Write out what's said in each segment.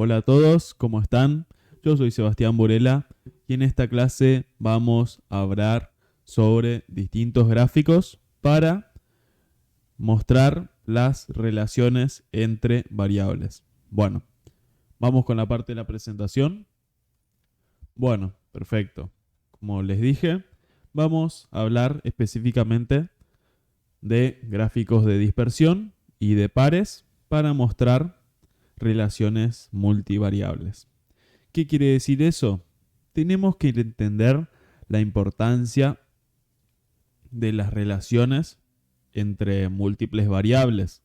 Hola a todos, ¿cómo están? Yo soy Sebastián Burela y en esta clase vamos a hablar sobre distintos gráficos para mostrar las relaciones entre variables. Bueno, vamos con la parte de la presentación. Bueno, perfecto. Como les dije, vamos a hablar específicamente de gráficos de dispersión y de pares para mostrar relaciones multivariables. ¿Qué quiere decir eso? Tenemos que entender la importancia de las relaciones entre múltiples variables.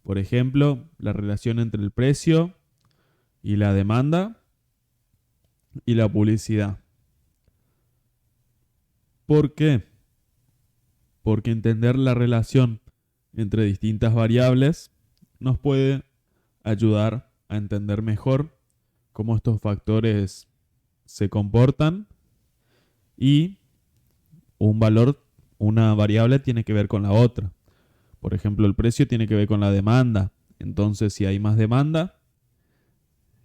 Por ejemplo, la relación entre el precio y la demanda y la publicidad. ¿Por qué? Porque entender la relación entre distintas variables nos puede ayudar a entender mejor cómo estos factores se comportan y un valor, una variable tiene que ver con la otra. Por ejemplo, el precio tiene que ver con la demanda. Entonces, si hay más demanda,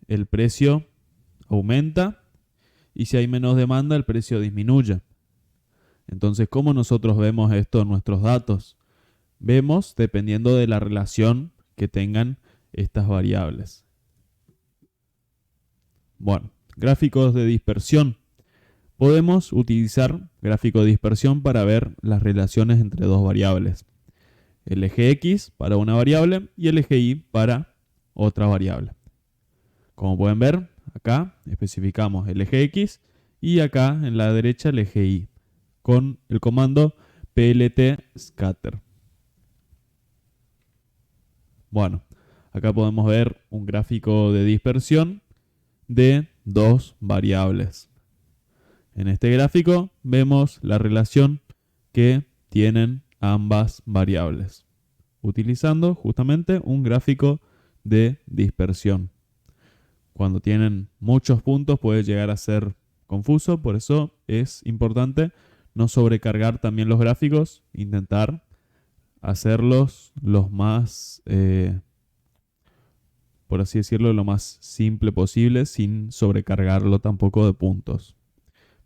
el precio aumenta y si hay menos demanda, el precio disminuye. Entonces, ¿cómo nosotros vemos esto en nuestros datos? Vemos dependiendo de la relación que tengan estas variables. Bueno, gráficos de dispersión. Podemos utilizar gráfico de dispersión para ver las relaciones entre dos variables. El eje X para una variable y el eje Y para otra variable. Como pueden ver, acá especificamos el eje X y acá en la derecha el eje Y con el comando plt-scatter. Bueno, acá podemos ver un gráfico de dispersión de dos variables. En este gráfico vemos la relación que tienen ambas variables, utilizando justamente un gráfico de dispersión. Cuando tienen muchos puntos puede llegar a ser confuso, por eso es importante no sobrecargar también los gráficos, intentar hacerlos los más, por así decirlo, lo más simple posible sin sobrecargarlo tampoco de puntos.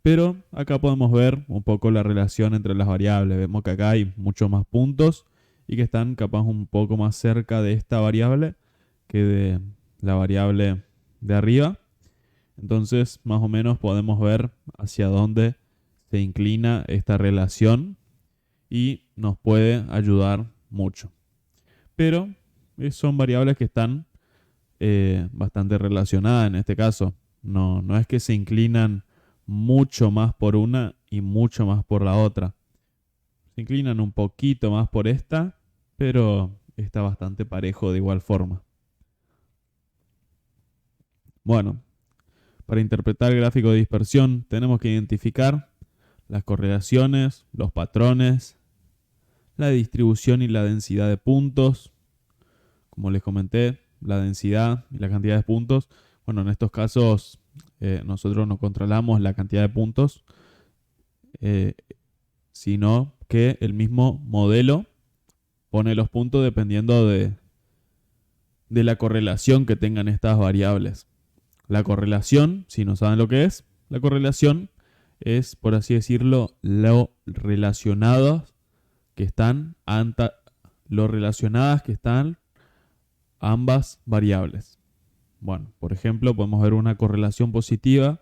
Pero acá podemos ver un poco la relación entre las variables. Vemos que acá hay muchos más puntos y que están capaz un poco más cerca de esta variable que de la variable de arriba. Entonces, más o menos podemos ver hacia dónde se inclina esta relación y nos puede ayudar mucho. Pero son variables que están bastante relacionadas en este caso. No es que se inclinan mucho más por una y mucho más por la otra. Se inclinan un poquito más por esta, pero está bastante parejo de igual forma. Bueno, para interpretar el gráfico de dispersión tenemos que identificar las correlaciones, los patrones, la distribución y la densidad de puntos. Como les comenté, la densidad y la cantidad de puntos. Bueno, en estos casos nosotros no controlamos la cantidad de puntos, sino que el mismo modelo pone los puntos dependiendo de la correlación que tengan estas variables. La correlación, si no saben lo que es, la correlación es, por así decirlo, lo relacionadas que están ambas variables. Bueno, por ejemplo, podemos ver una correlación positiva,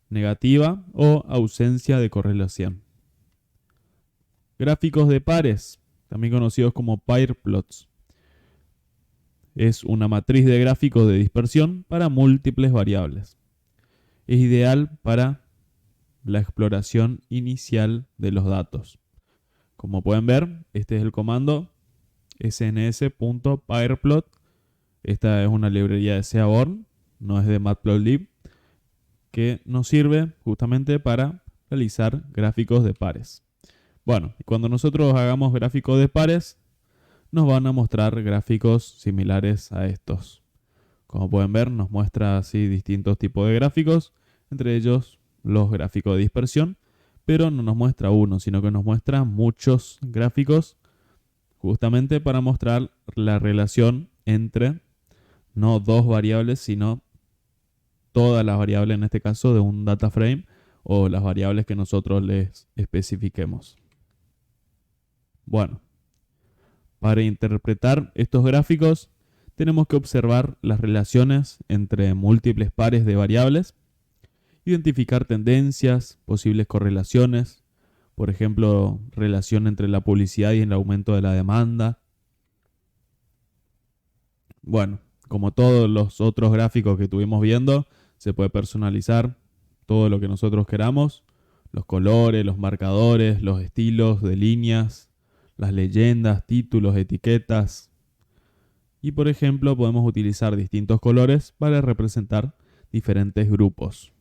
negativa o ausencia de correlación. Gráficos de pares, también conocidos como pair plots. Es una matriz de gráficos de dispersión para múltiples variables. Es ideal para la exploración inicial de los datos. Como pueden ver, este es el comando sns.pairplot. Esta es una librería de Seaborn, no es de Matplotlib, que nos sirve justamente para realizar gráficos de pares. Bueno, cuando nosotros hagamos gráficos de pares, nos van a mostrar gráficos similares a estos. Como pueden ver, nos muestra así distintos tipos de gráficos, entre ellos los gráficos de dispersión, pero no nos muestra uno, sino que nos muestra muchos gráficos justamente para mostrar la relación entre no dos variables, sino todas las variables, en este caso, de un data frame o las variables que nosotros les especifiquemos. Bueno, para interpretar estos gráficos tenemos que observar las relaciones entre múltiples pares de variables, identificar tendencias, posibles correlaciones, por ejemplo, relación entre la publicidad y el aumento de la demanda. Bueno, como todos los otros gráficos que estuvimos viendo, se puede personalizar todo lo que nosotros queramos, los colores, los marcadores, los estilos de líneas, las leyendas, títulos, etiquetas. Y por ejemplo, podemos utilizar distintos colores para representar diferentes grupos.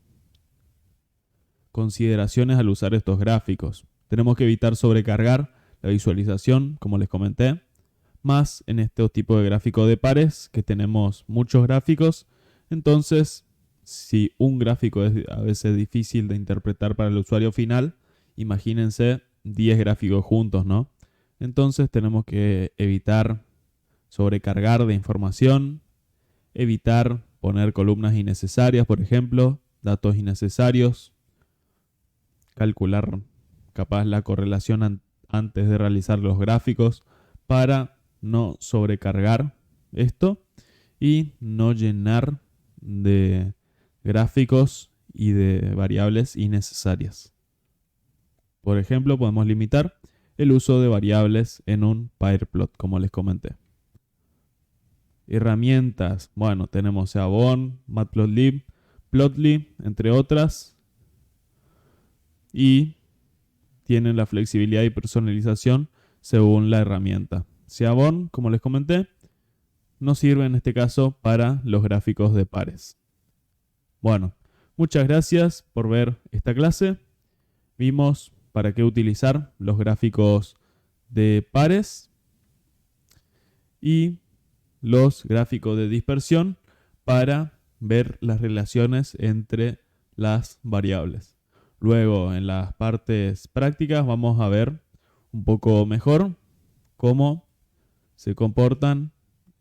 Consideraciones al usar estos gráficos. Tenemos que evitar sobrecargar la visualización, como les comenté, más en este tipo de gráfico de pares, que tenemos muchos gráficos. Entonces, si un gráfico es a veces difícil de interpretar para el usuario final, imagínense 10 gráficos juntos, ¿no? Entonces tenemos que evitar sobrecargar de información, evitar poner columnas innecesarias, por ejemplo, datos innecesarios, calcular capaz la correlación antes de realizar los gráficos para no sobrecargar esto y no llenar de gráficos y de variables innecesarias. Por ejemplo, podemos limitar el uso de variables en un PyRplot, como les comenté. Herramientas, bueno, tenemos Seaborn, Matplotlib, Plotly, entre otras, y tienen la flexibilidad y personalización según la herramienta. Seaborn, como les comenté, nos sirve en este caso para los gráficos de pares. Bueno, muchas gracias por ver esta clase. Vimos para qué utilizar los gráficos de pares y los gráficos de dispersión para ver las relaciones entre las variables. Luego, en las partes prácticas, vamos a ver un poco mejor cómo se comportan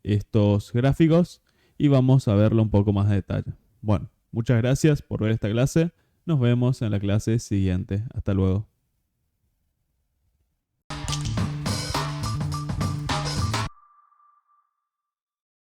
estos gráficos y vamos a verlo un poco más a detalle. Bueno, muchas gracias por ver esta clase. Nos vemos en la clase siguiente. Hasta luego.